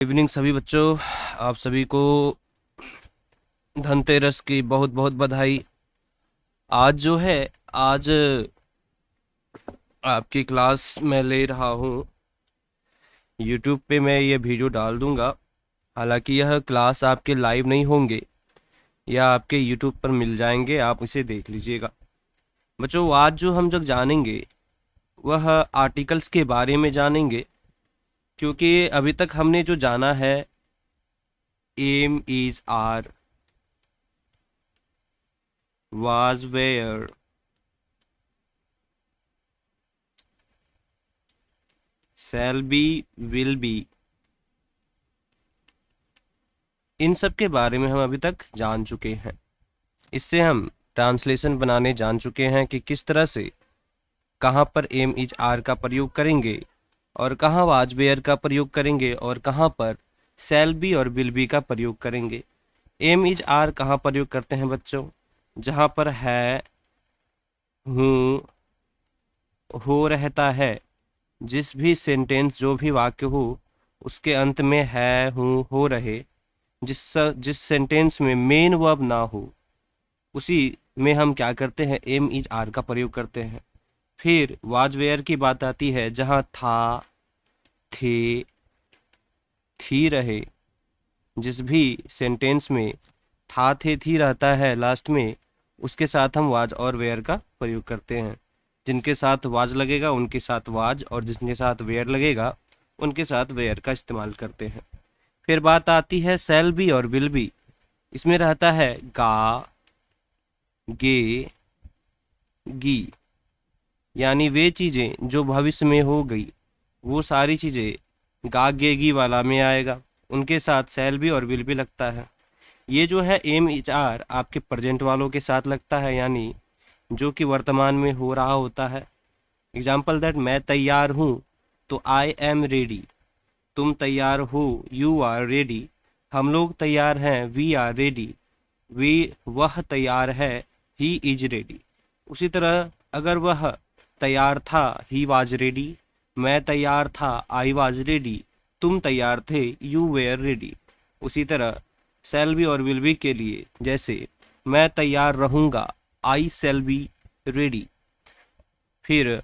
Evening सभी बच्चों, आप सभी को धनतेरस की बहुत बहुत बधाई। आज आपकी क्लास में ले रहा हूँ। यूट्यूब पे मैं ये वीडियो डाल दूँगा। हालांकि यह क्लास आपके लाइव नहीं होंगे या आपके यूट्यूब पर मिल जाएंगे, आप इसे देख लीजिएगा। बच्चों, आज जो हम जब जानेंगे वह आर्टिकल्स के बारे में जानेंगे, क्योंकि अभी तक हमने जो जाना है am is are, was were, shall be, will be, इन सब के बारे में हम अभी तक जान चुके हैं। इससे हम ट्रांसलेशन बनाने जान चुके हैं कि किस तरह से कहाँ पर एम इज आर का प्रयोग करेंगे और कहाँ वाज वेयर का प्रयोग करेंगे और कहाँ पर शैल बी और विल बी का प्रयोग करेंगे। एम इज आर कहाँ प्रयोग करते हैं बच्चों? जहाँ पर है, हूँ, हो रहता है। जिस भी सेंटेंस, जो भी वाक्य हो, उसके अंत में है, हूँ, हो रहे, जिस सेंटेंस में मेन वर्ब ना हो, उसी में हम क्या करते हैं? एम इज आर का प्रयोग करते हैं। फिर वाज वेयर की बात आती है, जहाँ था, थे, थी रहे। जिस भी सेंटेंस में था, थे, थी रहता है लास्ट में, उसके साथ हम वाज और वेयर का प्रयोग करते हैं। जिनके साथ वाज लगेगा उनके साथ वाज, और जिनके साथ वेयर लगेगा उनके साथ वेयर का इस्तेमाल करते हैं। फिर बात आती है शैल बी और विल बी। इसमें रहता है गा, गे, गी, यानी वे चीज़ें जो भविष्य में हो गई, वो सारी चीज़ें गा, गे, गी वाला में आएगा। उनके साथ शैल बी और विल बी लगता है। ये जो है एम इज आर आपके प्रेजेंट वालों के साथ लगता है, यानी जो कि वर्तमान में हो रहा होता है। एग्जाम्पल दैट, मैं तैयार हूँ तो आई एम रेडी। तुम तैयार हो, यू आर रेडी। हम लोग तैयार हैं, वी आर रेडी। वह तैयार है, ही इज रेडी। उसी तरह अगर वह तैयार था, ही वाज रेडी। मैं तैयार था, आई वाज रेडी। तुम तैयार थे, यू वेयर रेडी। उसी तरह शैल बी और विल बी के लिए, जैसे मैं तैयार रहूँगा, आई शैल बी रेडी। फिर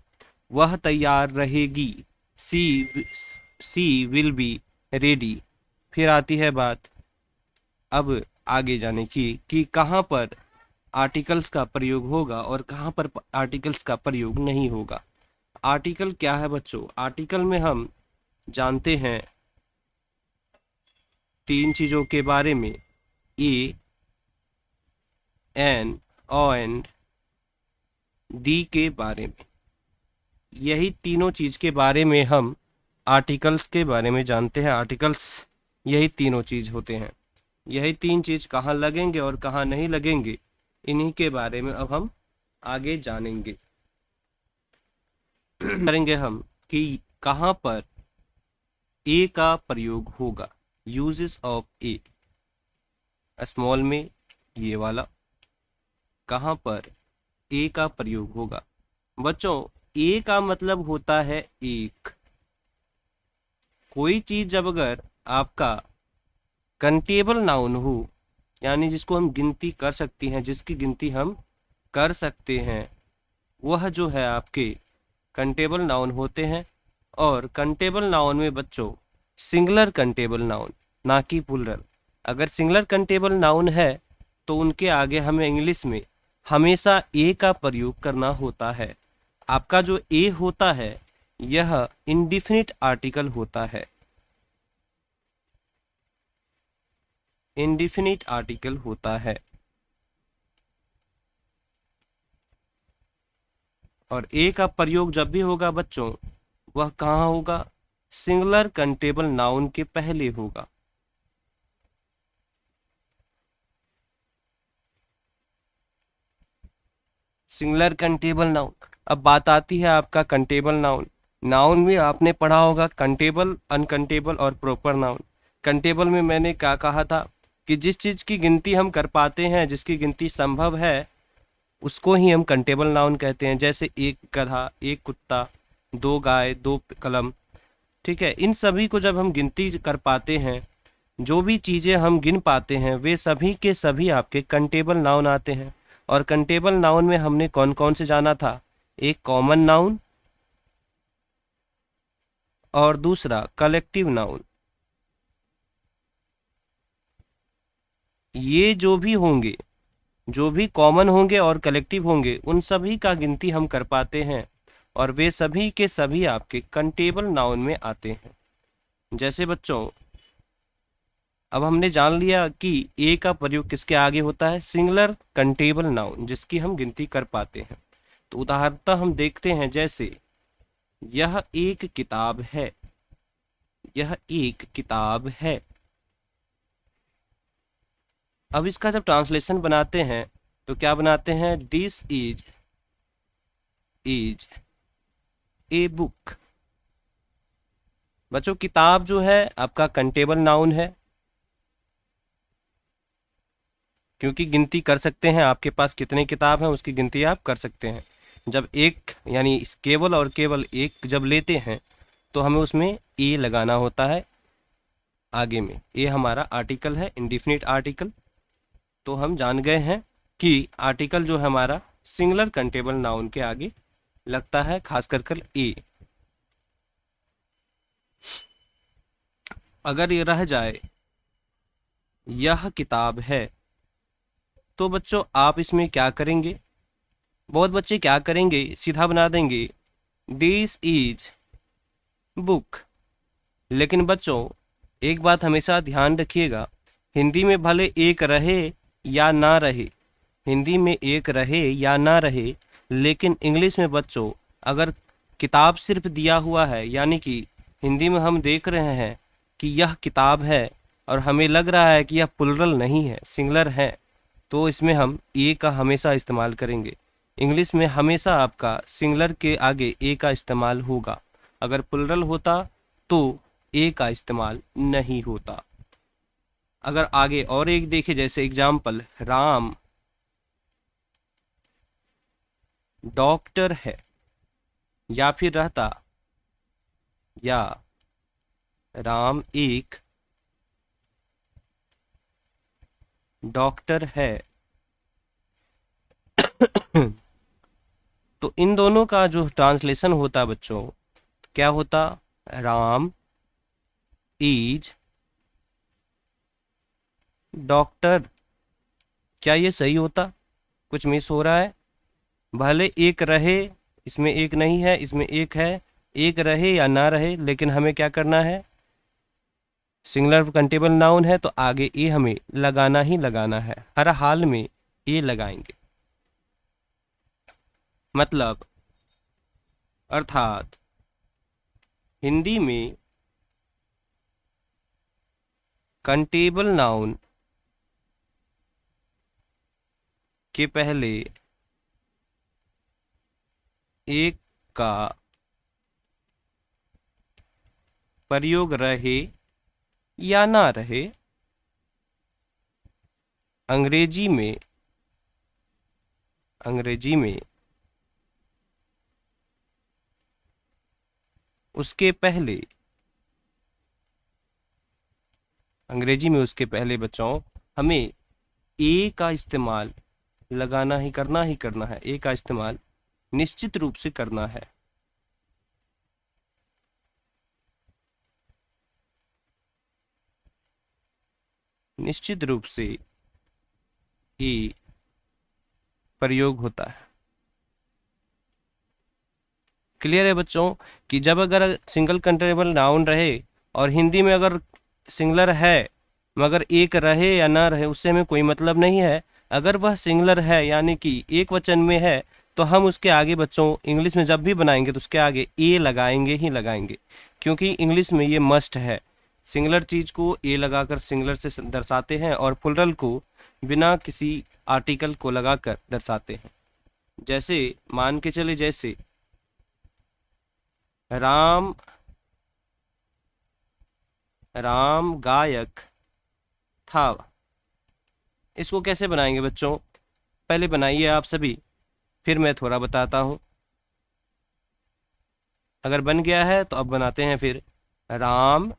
वह तैयार रहेगी, सी विल बी रेडी। फिर आती है बात अब आगे जाने की कि कहाँ पर आर्टिकल्स का प्रयोग होगा और कहाँ पर आर्टिकल्स का प्रयोग नहीं होगा। आर्टिकल क्या है बच्चों? आर्टिकल में हम जानते हैं तीन चीज़ों के बारे में, ए, एन, ओ एंड दी के बारे में। यही तीनों चीज़ के बारे में हम आर्टिकल्स के बारे में जानते हैं। आर्टिकल्स यही तीनों चीज़ होते हैं। यही तीन चीज़ कहाँ लगेंगे और कहाँ नहीं लगेंगे, इन्हीं के बारे में अब हम आगे जानेंगे। करेंगे हम कि कहाँ पर ए का प्रयोग होगा, यूजेस ऑफ ए। स्मॉल में ये वाला, कहाँ पर ए का प्रयोग होगा। बच्चों, ए का मतलब होता है एक। कोई चीज जब अगर आपका कंटेबल नाउन हो, यानी जिसको हम गिनती कर सकती हैं, जिसकी गिनती हम कर सकते हैं, वह जो है आपके कंटेबल नाउन होते हैं। और कंटेबल नाउन में बच्चों सिंगुलर कंटेबल नाउन, ना कि प्लूरल। अगर सिंगुलर कंटेबल नाउन है तो उनके आगे हमें इंग्लिश में हमेशा ए का प्रयोग करना होता है। आपका जो ए होता है यह इंडिफिनिट आर्टिकल होता है, इंडिफिनिट आर्टिकल होता है। और ए का प्रयोग जब भी होगा बच्चों, वह कहाँ होगा? सिंगुलर कंटेबल नाउन के पहले होगा। Singular countable noun. अब बात आती है आपका कंटेबल नाउन। नाउन में आपने पढ़ा होगा कंटेबल, अनकंटेबल और प्रॉपर नाउन। कंटेबल में मैंने क्या कहा था कि जिस चीज़ की गिनती हम कर पाते हैं, जिसकी गिनती संभव है, उसको ही हम कंटेबल नाउन कहते हैं। जैसे एक गधा, एक कुत्ता, दो गाय, दो कलम, ठीक है, इन सभी को जब हम गिनती कर पाते हैं, जो भी चीज़ें हम गिन पाते हैं वे सभी के सभी आपके कंटेबल नाउन आते हैं। और कंटेबल नाउन में हमने कौन कौन से जाना था? एक कॉमन नाउन और दूसरा कलेक्टिव नाउन। ये जो भी होंगे, जो भी कॉमन होंगे और कलेक्टिव होंगे, उन सभी का गिनती हम कर पाते हैं और वे सभी के सभी आपके कंटेबल नाउन में आते हैं। जैसे बच्चों, अब हमने जान लिया कि ए का प्रयोग किसके आगे होता है? सिंगुलर कंटेबल नाउन, जिसकी हम गिनती कर पाते हैं। तो उदाहरणतः हम देखते हैं, जैसे यह एक किताब है, यह एक किताब है। अब इसका जब ट्रांसलेशन बनाते हैं तो क्या बनाते हैं? This is a book. बच्चों, किताब जो है आपका कंटेबल नाउन है, क्योंकि गिनती कर सकते हैं, आपके पास कितने किताब हैं उसकी गिनती आप कर सकते हैं। जब एक यानी केवल और केवल एक जब लेते हैं तो हमें उसमें ए लगाना होता है आगे में। ए हमारा आर्टिकल है, इंडिफिनिट आर्टिकल। तो हम जान गए हैं कि आर्टिकल जो है हमारा सिंगुलर कंटेबल नाउन के आगे लगता है, खास कर ए। अगर ये रह जाए यह किताब है, तो बच्चों आप इसमें क्या करेंगे? बहुत बच्चे क्या करेंगे, सीधा बना देंगे दिस इज बुक। लेकिन बच्चों एक बात हमेशा ध्यान रखिएगा, हिंदी में भले एक रहे या ना रहे, हिंदी में एक रहे या ना रहे, लेकिन इंग्लिश में बच्चों अगर किताब सिर्फ दिया हुआ है, यानी कि हिंदी में हम देख रहे हैं कि यह किताब है और हमें लग रहा है कि यह प्लुरल नहीं है, सिंगुलर है, तो इसमें हम ए का हमेशा इस्तेमाल करेंगे। इंग्लिश में हमेशा आपका सिंगुलर के आगे ए का इस्तेमाल होगा। अगर प्लुरल होता तो ए का इस्तेमाल नहीं होता। अगर आगे और एक देखें, जैसे एग्जाम्पल, राम डॉक्टर है, या फिर रहता या राम एक डॉक्टर है। तो इन दोनों का जो ट्रांसलेशन होता है बच्चों, क्या होता? Ram is doctor. क्या ये सही होता? कुछ मिस हो रहा है? भले एक रहे, इसमें एक नहीं है, इसमें एक है, एक रहे या ना रहे, लेकिन हमें क्या करना है? सिंगुलर कंटेबल नाउन है तो आगे ए हमें लगाना ही लगाना है, हर हाल में ए लगाएंगे। मतलब अर्थात हिंदी में कंटेबल नाउन के पहले एक का प्रयोग रहे या ना रहे, अंग्रेजी में उसके पहले, अंग्रेजी में उसके पहले बच्चों हमें ए का इस्तेमाल लगाना ही करना है, ए का इस्तेमाल निश्चित रूप से करना है। निश्चित रूप से ए प्रयोग होता है। क्लियर है बच्चों कि जब अगर सिंगल कंटेबल नाउन रहे और हिंदी में अगर सिंगुलर है मगर एक रहे या ना रहे, उससे हमें कोई मतलब नहीं है। अगर वह सिंगुलर है यानी कि एक वचन में है, तो हम उसके आगे बच्चों इंग्लिश में जब भी बनाएंगे तो उसके आगे ए लगाएंगे ही लगाएंगे, क्योंकि इंग्लिश में ये मस्ट है। सिंगुलर चीज को ए लगाकर सिंगुलर से दर्शाते हैं और प्लुरल को बिना किसी आर्टिकल को लगाकर दर्शाते हैं। जैसे मान के चले, जैसे राम गायक था। इसको कैसे बनाएंगे बच्चों? पहले बनाइए आप सभी, फिर मैं थोड़ा बताता हूं। अगर बन गया है तो अब बनाते हैं फिर। राम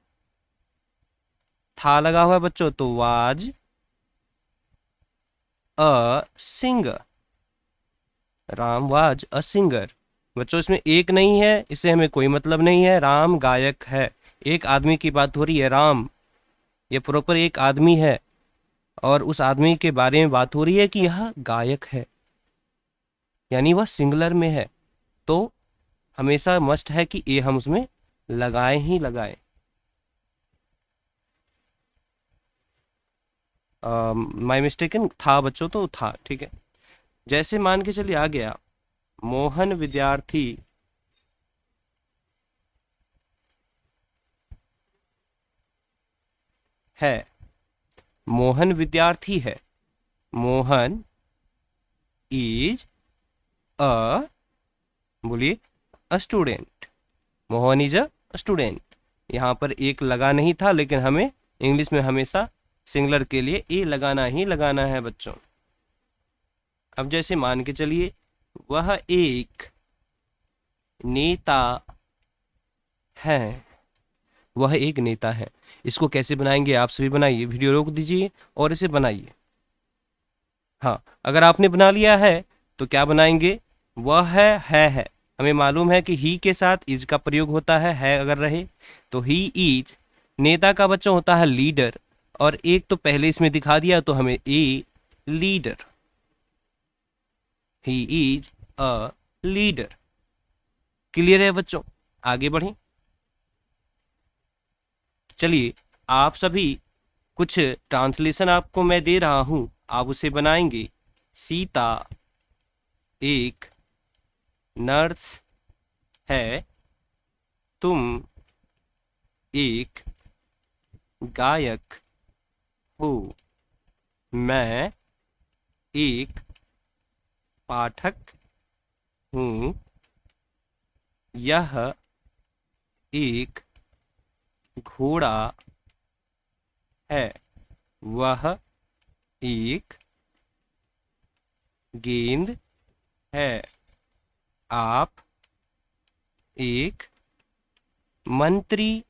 था लगा हुआ है बच्चों, तो was a singer. Ram was a singer. बच्चों इसमें एक नहीं है, इससे हमें कोई मतलब नहीं है। राम गायक है। एक आदमी की बात हो रही है, राम। ये प्रॉपर एक आदमी है और उस आदमी के बारे में बात हो रही है कि यह गायक है, यानी वह सिंगुलर में है। तो हमेशा मस्ट है कि ए हम उसमें लगाए ही लगाए। माई मिस्टेकन था बच्चों, तो था, ठीक है। जैसे मान के चलिए आ गया, मोहन विद्यार्थी है। मोहन विद्यार्थी है। मोहन इज अ, बोलिए, a student. Mohan is a student. यहाँ पर एक लगा नहीं था, लेकिन हमें इंग्लिश में हमेशा सिंगुलर के लिए ए लगाना ही लगाना है बच्चों। अब जैसे मान के चलिए, वह एक नेता है। वह एक नेता है। इसको कैसे बनाएंगे आप सभी बनाइए, वीडियो रोक दीजिए और इसे बनाइए। हाँ, अगर आपने बना लिया है तो क्या बनाएंगे, वह है। हमें मालूम है कि ही के साथ इज का प्रयोग होता है अगर रहे तो ही इज। नेता का बच्चा होता है लीडर, और एक तो पहले इसमें दिखा दिया तो हमें a leader. He is a leader. Clear है बच्चों, आगे बढ़ें। चलिए, आप सभी कुछ ट्रांसलेशन आपको मैं दे रहा हूं, आप उसे बनाएंगे। सीता एक नर्स है। तुम एक गायक हो। मैं एक पाठक हूँ। यह एक घोड़ा है। वह एक गेंद है। आप एक मंत्री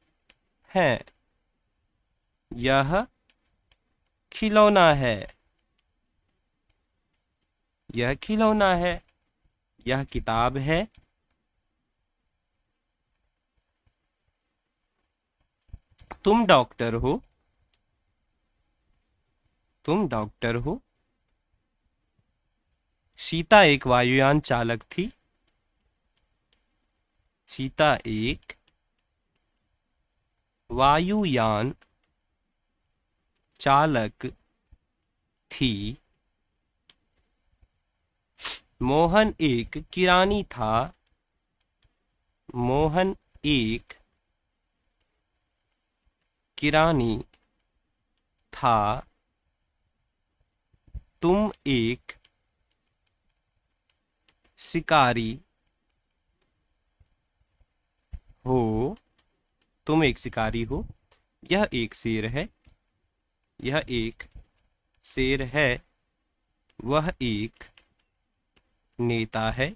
हैं। यह खिलौना है। यह खिलौना है। यह किताब है। तुम डॉक्टर हो। तुम डॉक्टर हो। सीता एक वायुयान चालक थी। सीता एक वायुयान चालक थी। मोहन एक किरानी था। मोहन एक किरानी था। तुम एक शिकारी हो। तुम एक शिकारी हो। यह एक शेर है। यह एक शेर है। वह एक नेता है।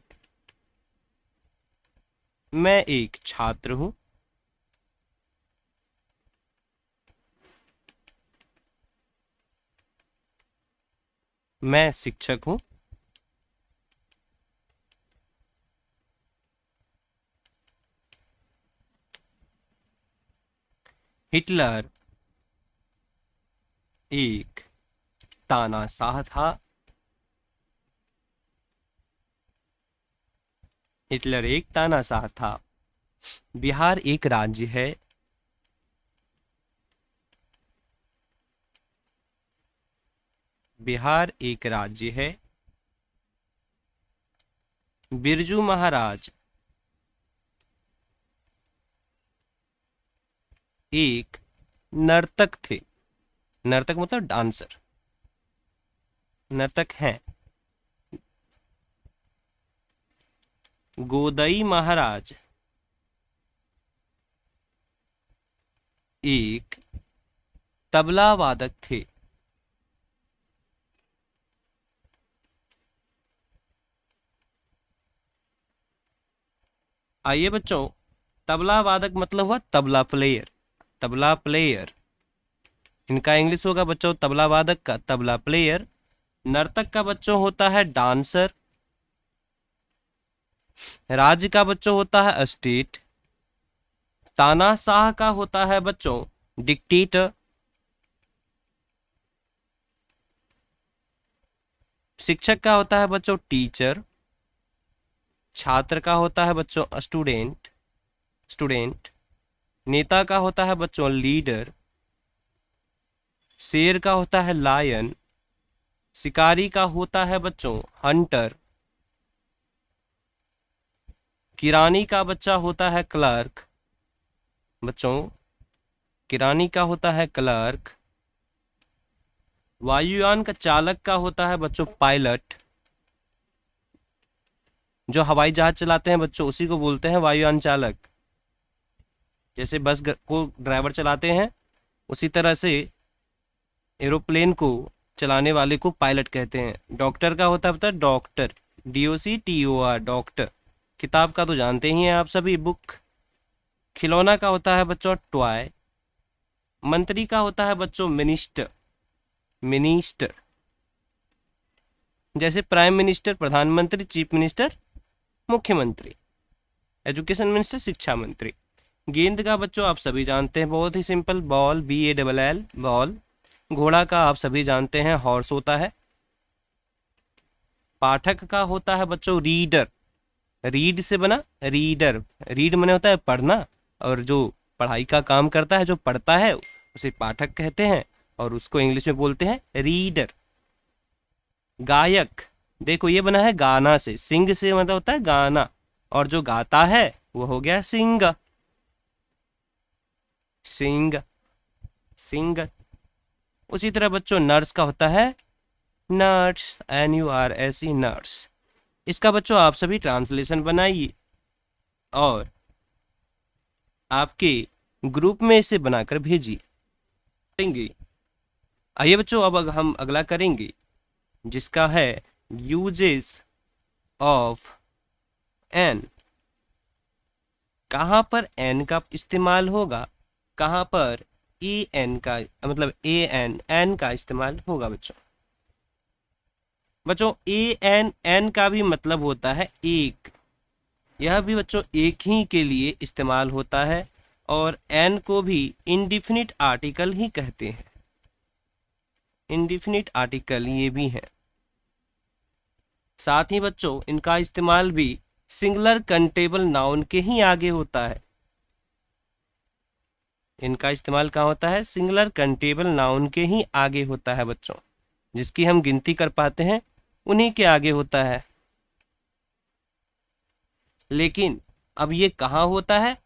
मैं एक छात्र हूँ। मैं शिक्षक हूँ। हिटलर एक तानाशाह था। हिटलर एक तानाशाह था। बिहार एक राज्य है। बिहार एक राज्य है। बिरजू महाराज एक नर्तक थे। नर्तक मतलब डांसर। नर्तक हैं। गोदई महाराज एक तबला वादक थे। आइए बच्चों, तबला वादक मतलब हुआ तबला प्लेयर, तबला प्लेयर। इनका इंग्लिश होगा बच्चों तबला वादक का तबला प्लेयर। नर्तक का बच्चों होता है डांसर। राज्य का बच्चों होता है स्टेट। तानाशाह का होता है बच्चों डिक्टेटर। शिक्षक का होता है बच्चों टीचर। छात्र का होता है बच्चों स्टूडेंट, स्टूडेंट। नेता का होता है बच्चों लीडर। शेर का होता है लायन। शिकारी का होता है बच्चों हंटर। किरानी का बच्चा होता है क्लर्क, बच्चों किरानी का होता है क्लर्क। वायुयान का चालक का होता है बच्चों पायलट। जो हवाई जहाज चलाते हैं बच्चों उसी को बोलते हैं वायुयान चालक। जैसे बस को ड्राइवर चलाते हैं उसी तरह से एरोप्लेन को चलाने वाले को पायलट कहते हैं। डॉक्टर का होता है डॉक्टर, DOCTOR डॉक्टर। किताब का तो जानते ही हैं आप सभी, बुक। खिलौना का होता है बच्चों टॉय। मंत्री का होता है बच्चों मिनिस्टर, मिनिस्टर। जैसे प्राइम मिनिस्टर प्रधानमंत्री, चीफ मिनिस्टर मुख्यमंत्री, एजुकेशन मिनिस्टर शिक्षा मंत्री। गेंद का बच्चों आप सभी जानते हैं, बहुत ही सिंपल, बॉल, BALL बॉल। घोड़ा का आप सभी जानते हैं हॉर्स होता है। पाठक का होता है बच्चों रीडर, रीड से बना रीडर। रीड मने होता है पढ़ना, और जो पढ़ाई का काम करता है, जो पढ़ता है उसे पाठक कहते हैं, और उसको इंग्लिश में बोलते हैं रीडर। गायक देखो ये बना है गाना से, सिंग से मतलब होता है गाना, और जो गाता है वो हो गया सिंगर, सिंगर, सिंगर। उसी तरह बच्चों नर्स का होता है नर्स, NURSE नर्स। इसका बच्चों आप सभी ट्रांसलेशन बनाइए और आपके ग्रुप में इसे बनाकर भेजिए। आइए बच्चों अब हम अगला करेंगे जिसका है यूजेस ऑफ एन। कहाँ पर एन का इस्तेमाल होगा, कहाँ पर एन का मतलब एन का इस्तेमाल होगा बच्चों। बच्चों एन का भी मतलब होता है एक, यह भी बच्चों एक ही के लिए इस्तेमाल होता है, और एन को भी इंडिफिनिट आर्टिकल ही कहते हैं, इंडिफिनिट आर्टिकल ये भी है। साथ ही बच्चों इनका इस्तेमाल भी सिंगुलर कंटेबल नाउन के ही आगे होता है। इनका इस्तेमाल कहाँ होता है, सिंगुलर कंटेबल नाउन के ही आगे होता है बच्चों। जिसकी हम गिनती कर पाते हैं उन्हीं के आगे होता है। लेकिन अब ये कहाँ होता है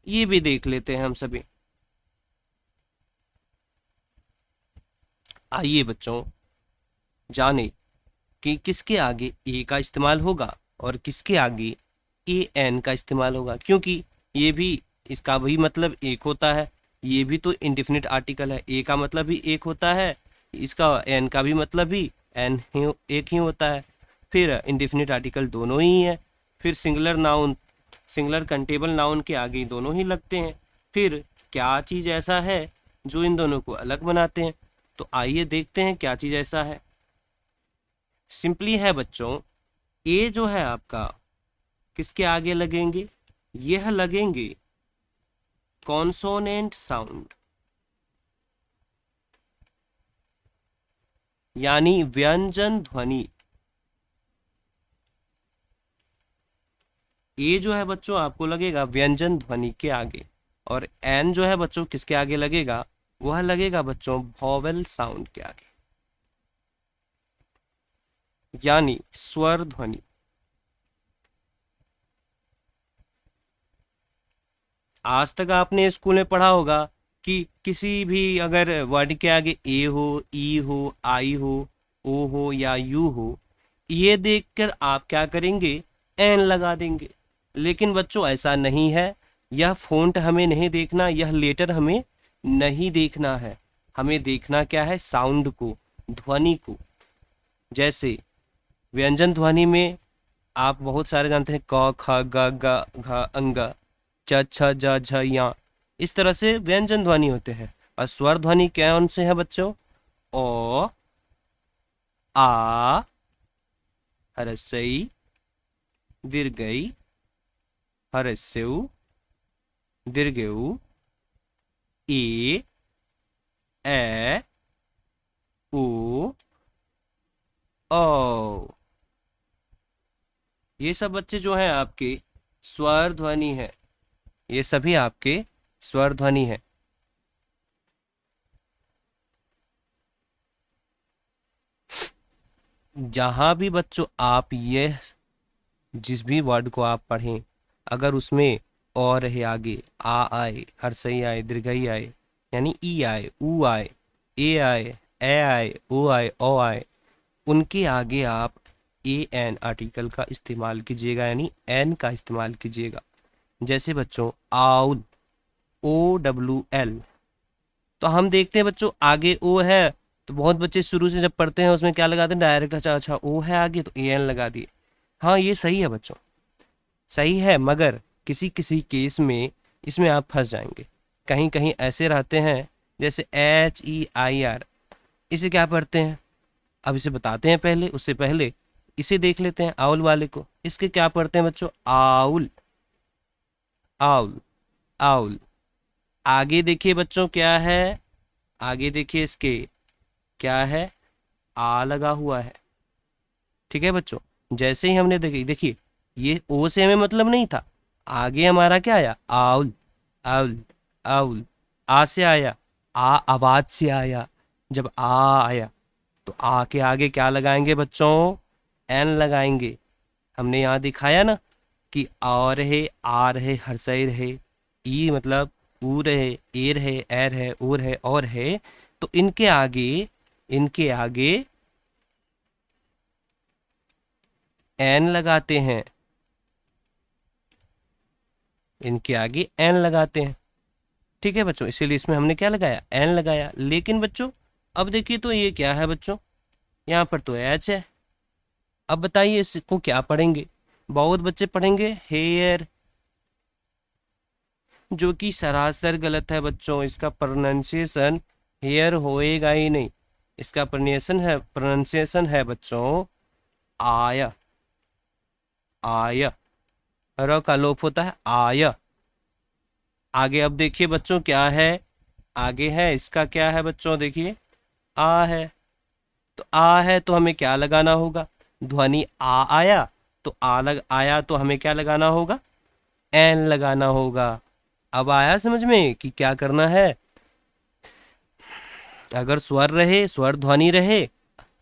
ये भी देख लेते हैं हम सभी। आइए बच्चों जाने कि किसके आगे ए का इस्तेमाल होगा और किसके आगे एन का इस्तेमाल होगा, क्योंकि ये भी, इसका भी मतलब एक होता है, ये भी तो इंडिफिनिट आर्टिकल है। ए का मतलब भी एक होता है, इसका एन का भी मतलब भी एन ही एक ही होता है। फिर इंडिफिनिट आर्टिकल दोनों ही है, फिर singular noun, singular countable noun के आगे दोनों ही लगते हैं। फिर क्या चीज़ ऐसा है जो इन दोनों को अलग बनाते हैं, तो आइए देखते हैं क्या चीज़ ऐसा है। सिंपली है बच्चों, ए जो है आपका किसके आगे लगेंगे, यह लगेंगे कॉन्सोनेंट साउंड, यानी व्यंजन ध्वनि। ए जो है बच्चों आपको लगेगा व्यंजन ध्वनि के आगे, और एन जो है बच्चों किसके आगे लगेगा, वह लगेगा बच्चों वॉवेल साउंड के आगे, यानी स्वर ध्वनि। आज तक आपने स्कूल में पढ़ा होगा कि किसी भी अगर वर्ड के आगे ए हो, ई हो, आई हो, ओ हो या यू हो, ये देखकर आप क्या करेंगे, एन लगा देंगे। लेकिन बच्चों ऐसा नहीं है, यह फ़ॉन्ट हमें नहीं देखना, यह लेटर हमें नहीं देखना है। हमें देखना क्या है, साउंड को, ध्वनि को। जैसे व्यंजन ध्वनि में आप बहुत सारे जानते हैं क ख ग घ अंग, च छ ज झ या, इस तरह से व्यंजन ध्वनि होते हैं। और स्वर ध्वनि कौन से हैं बच्चों? ओ, आ, हरसई, दीर्घई, हरस्यउ, दीर्घऊ, ए, ए, उ, ओ। ये सब बच्चे जो हैं आपके स्वर ध्वनि है, ये सभी आपके स्वर ध्वनि है। जहां भी बच्चों आप ये जिस भी वर्ड को आप पढ़ें, अगर उसमें और रहे आगे, आ आए, हर्षई आए, दीर्घई आए, यानी ई आए, ऊ आए, ए आए, ए आए, ओ आए, ओ आए, उनके आगे आप ए एन आर्टिकल का इस्तेमाल कीजिएगा, यानी एन का इस्तेमाल कीजिएगा। जैसे बच्चों आउल, ओ डब्ल्यू एल, तो हम देखते हैं बच्चों आगे ओ है, तो बहुत बच्चे शुरू से जब पढ़ते हैं उसमें क्या लगाते हैं डायरेक्ट, अच्छा अच्छा ओ है आगे तो ए एन लगा दिए। हाँ ये सही है बच्चों, सही है, मगर किसी किसी केस में इसमें आप फंस जाएंगे। कहीं कहीं ऐसे रहते हैं जैसे एच ई आई आर, इसे क्या पढ़ते हैं, अब इसे बताते हैं, पहले उससे पहले इसे देख लेते हैं आउल वाले को। इसके क्या पढ़ते हैं बच्चों? Owl, owl, owl. आगे देखिए बच्चों क्या है, आगे देखिए इसके क्या है, आ लगा हुआ है। ठीक है बच्चों, जैसे ही हमने देखिए ये ओ से हमें मतलब नहीं था, आगे हमारा क्या आया, आउल, आउल, आउल। आ से आया, आ आवाज से आया, जब आ आया तो आ के आगे क्या लगाएंगे बच्चों? एन लगाएंगे। हमने यहाँ दिखाया ना कि आ रहे, आ रहे, हर्षई रहे, ई मतलब ऊ रहे, ए रहे, ए रहे, ओ रहे, और है, तो इनके आगे, इनके आगे एन लगाते हैं, इनके आगे एन लगाते हैं। ठीक है बच्चों, इसीलिए इसमें हमने क्या लगाया, एन लगाया। लेकिन बच्चों अब देखिए तो ये क्या है बच्चों, यहाँ पर तो एच है। अब बताइए इसको क्या पढ़ेंगे? बहुत बच्चे पढ़ेंगे हेयर, जो कि सरासर गलत है बच्चों। इसका प्रोनाउंसिएशन हेयर होएगा ही नहीं, इसका प्रोनाउंसिएशन है बच्चों आया, आया, र का लोप होता है आया। आगे अब देखिए बच्चों क्या है, आगे है इसका क्या है बच्चों, देखिए आ है, तो आ है तो हमें क्या लगाना होगा, ध्वनि आ आया, तो आ लग आया तो हमें क्या लगाना होगा, एन लगाना होगा। अब आया समझ में कि क्या करना है? अगर स्वर रहे, स्वर ध्वनि रहे,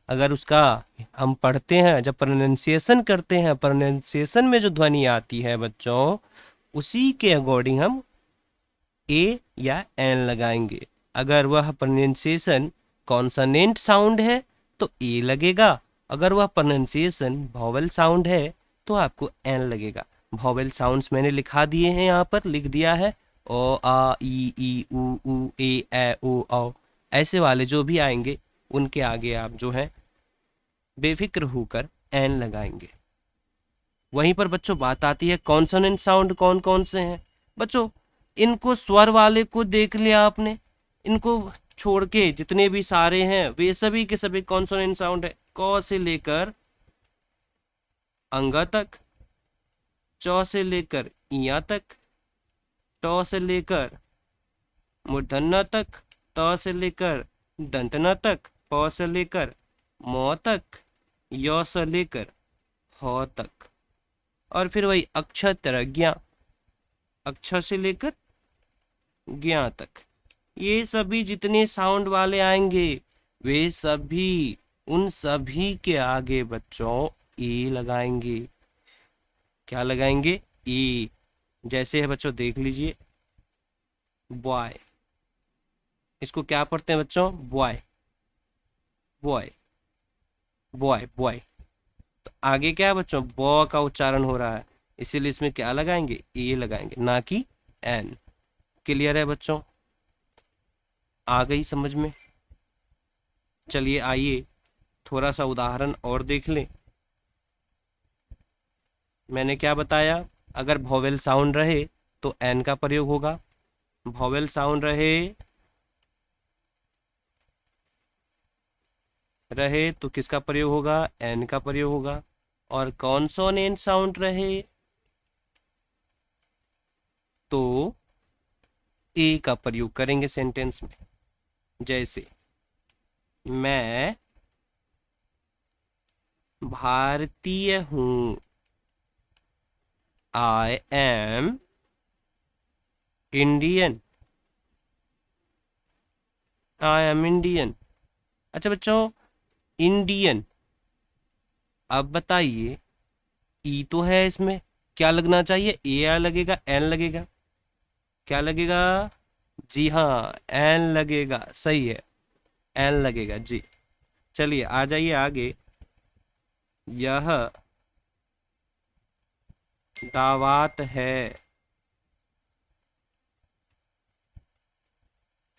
अगर उसका हम पढ़ते हैं, जब प्रोनाउंसिएशन करते हैं, प्रोनाउंसिएशन में जो ध्वनि आती है बच्चों, उसी के अकॉर्डिंग हम ए या एन लगाएंगे। अगर वह प्रोनाउंसिएशन कॉन्सोनेंट साउंड है तो ए लगेगा, अगर वह प्रोनाउंसिएशन वॉवेल साउंड है तो आपको एन लगेगा। वॉवेल साउंड्स मैंने लिखा दिए हैं, यहाँ पर लिख दिया है, ओ आ ई ऊ ए ओ औ, ऐसे वाले जो भी आएंगे उनके आगे आप जो है बेफिक्र होकर एन लगाएंगे। वहीं पर बच्चों बात आती है कॉन्सोनेंट साउंड कौन कौन से हैं बच्चों। इनको स्वर वाले को देख लिया आपने, इनको छोड़ के जितने भी सारे हैं वे सभी के सभी कॉन्सोनेंट साउंड है। क से लेकर अंगा तक, च से लेकर इया तक, ट से लेकर मूर्धन्य तक, त से लेकर दंतना तक, प से लेकर म तक, य से लेकर ह तक, और फिर वही अक्षर तरह ज्ञा, अक्षर से लेकर ज्ञा तक। ये सभी जितने साउंड वाले आएंगे वे सभी, उन सभी के आगे बच्चों ए लगाएंगे। क्या लगाएंगे? ए। जैसे है बच्चों देख लीजिए, बॉय, इसको क्या पढ़ते हैं बच्चों? Boy, boy, boy, boy. तो आगे क्या है बच्चों? बॉ का उच्चारण हो रहा है, इसीलिए इसमें क्या लगाएंगे? ए लगाएंगे, ना कि एन। क्लियर है बच्चों? आ गई समझ में? चलिए आइए थोड़ा सा उदाहरण और देख लें। मैंने क्या बताया, अगर वोवेल साउंड रहे तो एन का प्रयोग होगा। वॉवेल साउंड रहे तो किसका प्रयोग होगा? एन का प्रयोग होगा। और कॉन्सोनेंट साउंड रहे तो ए का प्रयोग करेंगे सेंटेंस में। जैसे मैं भारतीय हूँ, I am Indian, I am Indian. अच्छा बच्चों, इंडियन, अब बताइए, ई तो है इसमें, क्या लगना चाहिए? ए आ लगेगा, एन लगेगा? क्या लगेगा? जी हाँ, एन लगेगा, सही है, एन लगेगा जी। चलिए आ जाइए आगे। यह दावत है,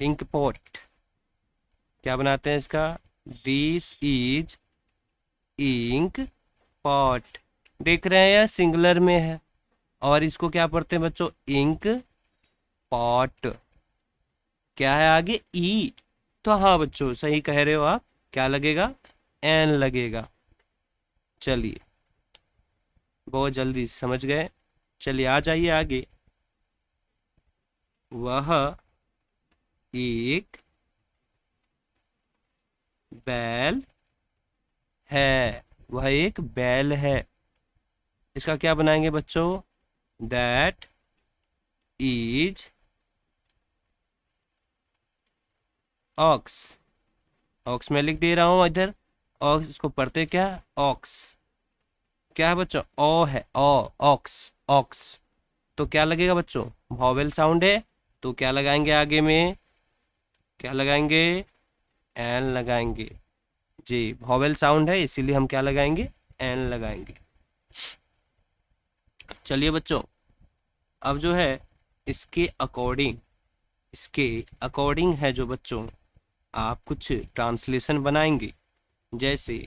इंक पॉट, क्या बनाते हैं इसका? This is ink pot. देख रहे हैं, यह सिंगुलर में है और इसको क्या पढ़ते हैं बच्चों? Ink pot. क्या है आगे? ई। तो हाँ बच्चों, सही कह रहे हो आप, क्या लगेगा? एन लगेगा। चलिए, बहुत जल्दी समझ गए। चलिए आ जाइए आगे। वह एक बैल है, वह एक बैल है, इसका क्या बनाएंगे बच्चों? That is aux. ऑक्स में लिख दे रहा हूं इधर, ऑक्स इसको पढ़ते क्या? ऑक्स। क्या है बच्चों? ओ है, ओ, ऑक्स, ऑक्स। तो क्या लगेगा बच्चों? वॉवेल साउंड है, तो क्या लगाएंगे आगे में? क्या लगाएंगे? एन लगाएंगे जी। वॉवेल साउंड है इसीलिए हम क्या लगाएंगे? एन लगाएंगे। चलिए बच्चों, अब जो है इसके अकॉर्डिंग, इसके अकॉर्डिंग है जो बच्चों, आप कुछ ट्रांसलेशन बनाएंगे। जैसे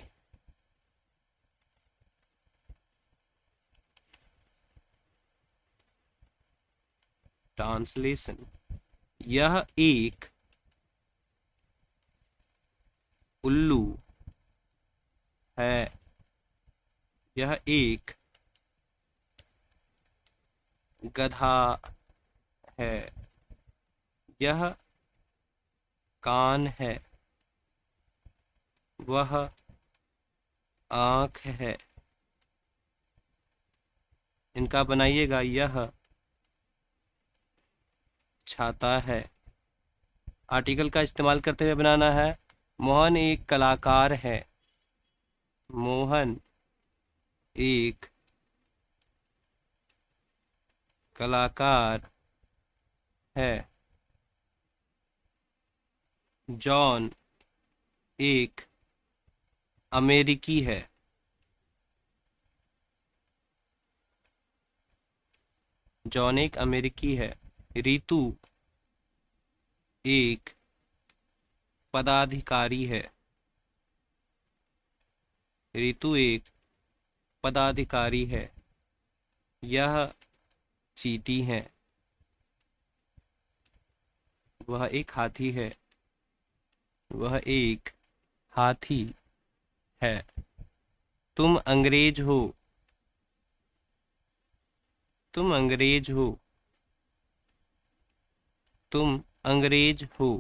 ट्रांसलेशन, यह एक उल्लू है, यह एक गधा है, यह कान है, वह आँख है। इनका बनाइएगा, यह छाता है। आर्टिकल का इस्तेमाल करते हुए बनाना है। मोहन एक कलाकार है, मोहन एक कलाकार है। जॉन एक अमेरिकी है। जॉन एक अमेरिकी है। रितु एक पदाधिकारी है। रितु एक पदाधिकारी है। यह चींटी है, वह एक हाथी है, वह एक हाथी है। तुम अंग्रेज हो, तुम अंग्रेज हो, तुम अंग्रेज हो।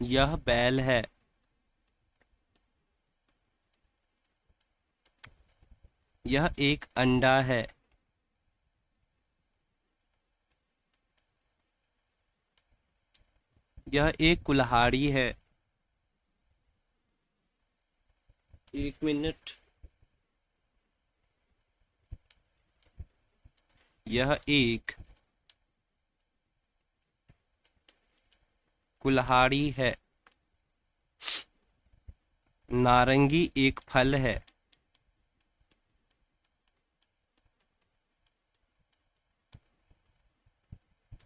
यह बैल है, यह एक अंडा है। यह एक कुल्हाड़ी है। एक मिनट। यह एक कुल्हाड़ी है। नारंगी एक फल है।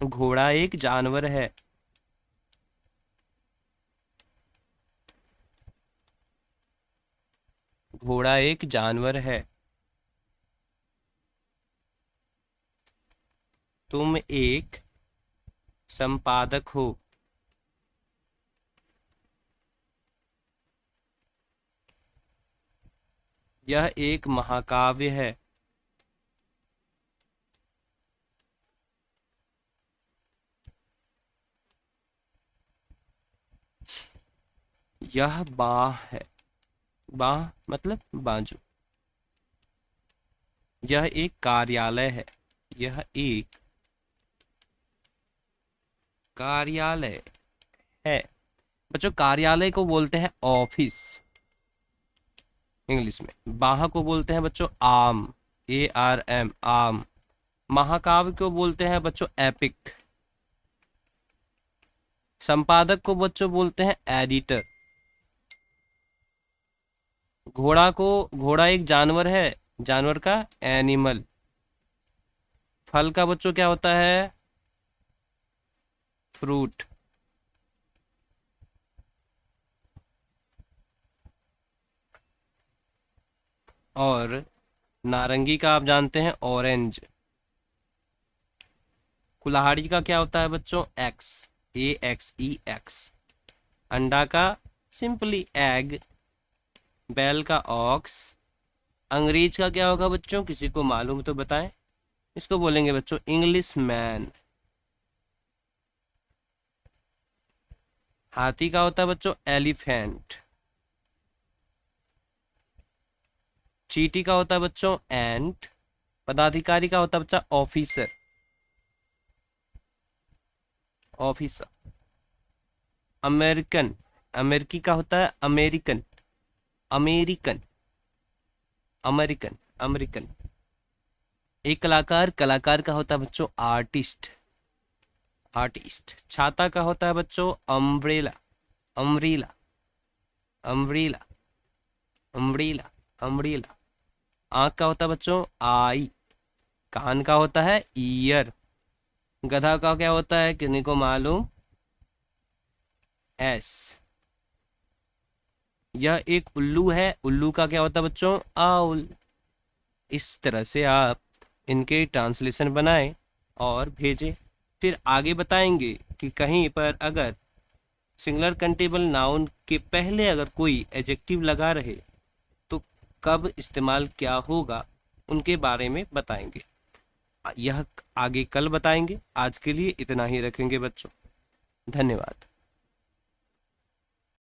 घोड़ा एक जानवर है। घोड़ा एक जानवर है। तुम एक संपादक हो। यह एक महाकाव्य है। यह बाह है। बाह मतलब बाजू। यह एक कार्यालय है। यह एक कार्यालय है। बच्चों कार्यालय को बोलते हैं ऑफिस इंग्लिश में। बाह को बोलते हैं बच्चों आम, ARM आम। महाकाव्य को बोलते हैं बच्चों एपिक। संपादक को बच्चों बोलते हैं एडिटर। घोड़ा एक जानवर है, जानवर का एनिमल। फल का बच्चों क्या होता है? फ्रूट। और नारंगी का आप जानते हैं ऑरेंज। कुल्हाड़ी का क्या होता है बच्चों? X, AXE। अंडा का सिंपली एग। बैल का ऑक्स। अंग्रेज का क्या होगा बच्चों? किसी को मालूम तो बताएं। इसको बोलेंगे बच्चों इंग्लिश मैन। हाथी का होता है बच्चों एलिफेंट। चींटी का होता है बच्चों एंट। पदाधिकारी का होता है बच्चा ऑफिसर। ऑफिसर। अमेरिकन, अमेरिकी का होता है अमेरिकन। American, American, American. एक कलाकार, कलाकार का होता है बच्चों आर्टिस्ट। आर्टिस्ट। छाता का होता है बच्चों umbrella. Umbrella, umbrella, umbrella, umbrella. आंख का होता है बच्चों आई। कान का होता है ईयर। गधा का क्या होता है किन्हीं को मालूम? एस। यह एक उल्लू है। उल्लू का क्या होता है बच्चों? आउल। इस तरह से आप इनके ट्रांसलेशन बनाएं और भेजें। फिर आगे बताएंगे कि कहीं पर अगर सिंगुलर कंटेबल नाउन के पहले अगर कोई एडजेक्टिव लगा रहे तो कब इस्तेमाल क्या होगा, उनके बारे में बताएंगे। यह आगे कल बताएंगे। आज के लिए इतना ही रखेंगे बच्चों। धन्यवाद।